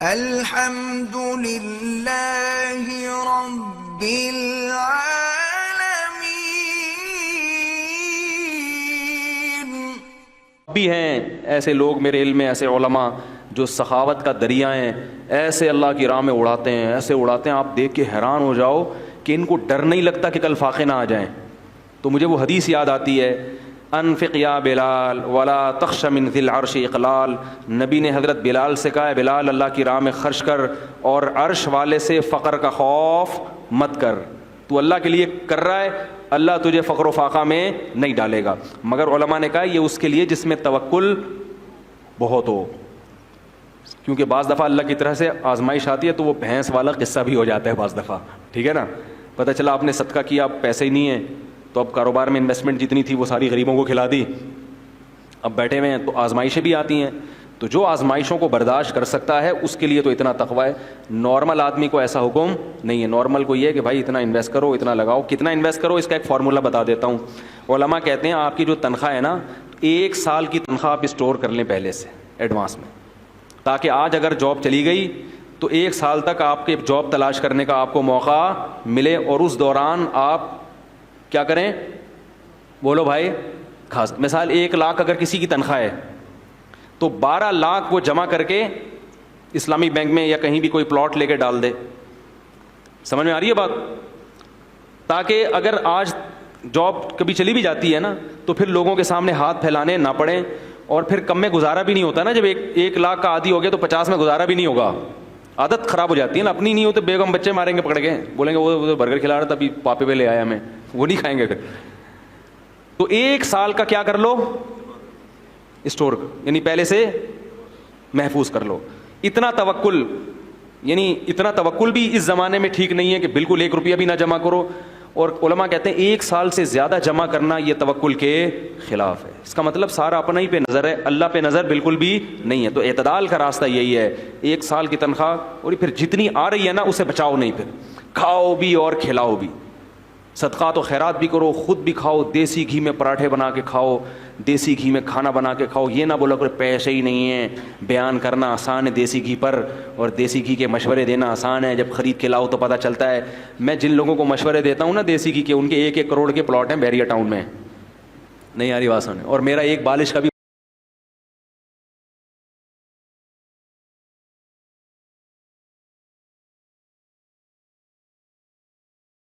الحمد للہ رب العالمین۔ بھی ہیں ایسے لوگ میرے علم میں، ایسے علماء جو سخاوت کا دریا ہیں، ایسے اللہ کی راہ میں اڑاتے ہیں، ایسے اڑاتے ہیں آپ دیکھ کے حیران ہو جاؤ کہ ان کو ڈر نہیں لگتا کہ کل فاقے نہ آ جائیں۔ تو مجھے وہ حدیث یاد آتی ہے، انفق یا بلال ولا تخش من ذی العرش اقلال۔ نبی نے حضرت بلال سے کہا ہے بلال اللہ کی راہ میں خرچ کر اور عرش والے سے فقر کا خوف مت کر، تو اللہ کے لیے کر رہا ہے، اللہ تجھے فقر و فاقہ میں نہیں ڈالے گا۔ مگر علماء نے کہا یہ اس کے لیے جس میں توکل بہت ہو، کیونکہ بعض دفعہ اللہ کی طرح سے آزمائش آتی ہے تو وہ بھینس والا قصہ بھی ہو جاتا ہے بعض دفعہ، ٹھیک ہے نا۔ پتہ چلا آپ نے صدقہ کیا، اب پیسے ہی نہیں ہیں، تو اب کاروبار میں انویسٹمنٹ جتنی تھی وہ ساری غریبوں کو کھلا دی، اب بیٹھے ہوئے ہیں، تو آزمائشیں بھی آتی ہیں۔ تو جو آزمائشوں کو برداشت کر سکتا ہے اس کے لیے تو اتنا تقویٰ ہے۔ نارمل آدمی کو ایسا حکم نہیں ہے، نارمل کو یہ ہے کہ بھائی اتنا انویسٹ کرو، اتنا لگاؤ۔ کتنا انویسٹ کرو اس کا ایک فارمولہ بتا دیتا ہوں۔ علماء کہتے ہیں آپ کی جو تنخواہ ہے نا، 1 سال کی تنخواہ آپ اسٹور کر لیں پہلے سے ایڈوانس میں، تاکہ آج اگر جاب چلی گئی تو 1 سال تک آپ کے جاب تلاش کرنے کا آپ کو موقع ملے، اور اس دوران آپ کیا کریں، بولو بھائی، خاص مثال 1 لاکھ اگر کسی کی تنخواہ ہے تو 12 لاکھ وہ جمع کر کے اسلامی بینک میں یا کہیں بھی کوئی پلاٹ لے کے ڈال دے۔ سمجھ میں آ رہی ہے بات؟ تاکہ اگر آج جاب کبھی چلی بھی جاتی ہے نا تو پھر لوگوں کے سامنے ہاتھ پھیلانے نہ پڑیں، اور پھر کم میں گزارا بھی نہیں ہوتا نا۔ جب 1 لاکھ کا عادی ہو گیا تو 50 میں گزارا بھی نہیں ہوگا، عادت خراب ہو جاتی ہے نا۔ اپنی نہیں ہو تو بیگم بچے ماریں گے پکڑ کے، بولیں گے وہ برگر کھلا رہا تھا ابھی پاپے پہ لے آیا ہمیں، وہ نہیں کھائیں گے پھر۔ تو 1 سال کا کیا کر لو، اسٹور، یعنی پہلے سے محفوظ کر لو۔ اتنا توکل، یعنی اتنا توکل بھی اس زمانے میں ٹھیک نہیں ہے کہ بالکل 1 روپیہ بھی نہ جمع کرو، اور علماء کہتے ہیں 1 سال سے زیادہ جمع کرنا یہ توکل کے خلاف ہے۔ اس کا مطلب سارا اپنا ہی پہ نظر ہے، اللہ پہ نظر بالکل بھی نہیں ہے۔ تو اعتدال کا راستہ یہی ہے، 1 سال کی تنخواہ، اور پھر جتنی آ رہی ہے نا اسے بچاؤ نہیں، پھر کھاؤ بھی اور کھلاؤ بھی، صدقات و خیرات بھی کرو، خود بھی کھاؤ، دیسی گھی میں پراٹھے بنا کے کھاؤ، دیسی گھی میں کھانا بنا کے کھاؤ۔ یہ نہ بولو کہ پیسے ہی نہیں ہیں، بیان کرنا آسان ہے دیسی گھی پر، اور دیسی گھی کے مشورے دینا آسان ہے، جب خرید کے لاؤ تو پتہ چلتا ہے۔ میں جن لوگوں کو مشورے دیتا ہوں نا دیسی گھی کے، ان کے 1-1 کروڑ کے پلاٹ ہیں بیریا ٹاؤن میں، نہیں آ رہی بات سمجھ، اور میرا ایک بالش کا بھی